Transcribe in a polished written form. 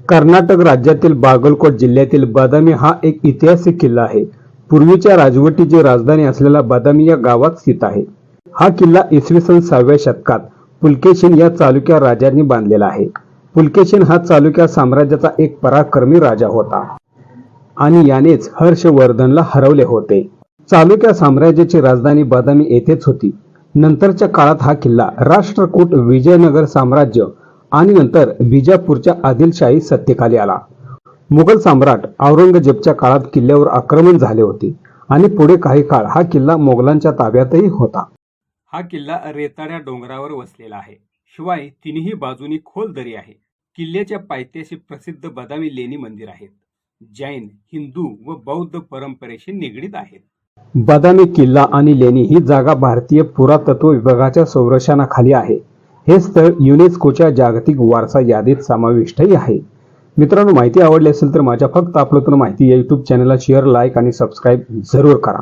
कर्नाटक राज्यातील बागलकोट जिल्ह्यातील बदामी हा एक ऐतिहासिक किल्ला आहे. पूर्वीच्या राजवटीची राजधानी असलेला बदामी या गावात स्थित आहे. हा किल्ला इसवी सन 6व्या शतकात पुलकेशिन या चालुक्य राजांनी बांधलेला आहे. पुलकेशिन हा चालुक्य साम्राज्याचा एक पराक्रमी राजा होता आणि यानेच हर्षवर्धनला हरवले होते. चालुक्य साम्राज्याची राजधानी बदामी येथेच होती. नंतरच्या काळात हा किल्ला राष्ट्रकूट विजयनगर साम्राज्य आणि नंतर बिजापूरच्या आदिलशाही सत्तेखाली आला. मुघल सम्राट औरंगजेबच्या काळात किल्ल्यावर आक्रमण झाले होते आणि पुढे काही काळ हा किल्ला मोगलांच्या ताब्यातही होता. हा किल्ला रेताड्या डोंगरावर वसलेला आहे. शिवाय तिन्ही बाजूनी खोल दरी आहे. किल्ल्याच्या पायथ्याशी प्रसिद्ध बदामी लेणी मंदिर आहेत. जैन, हिंदू व बौद्ध परंपरेशी निगडीत आहेत. बदामी किल्ला आणि लेणी ही जागा भारतीय पुरातत्व विभागाच्या संरक्षणाखाली आहे. हे स्थळ युनेस्कोच्या जागतिक वारसा यादीत समाविष्टही आहे. मित्रांनो, माहिती आवडली असेल तर माझ्या फक्त आपलं माहिती या यूट्यूब चॅनलला शेअर, लाईक आणि सबस्क्राईब जरूर करा.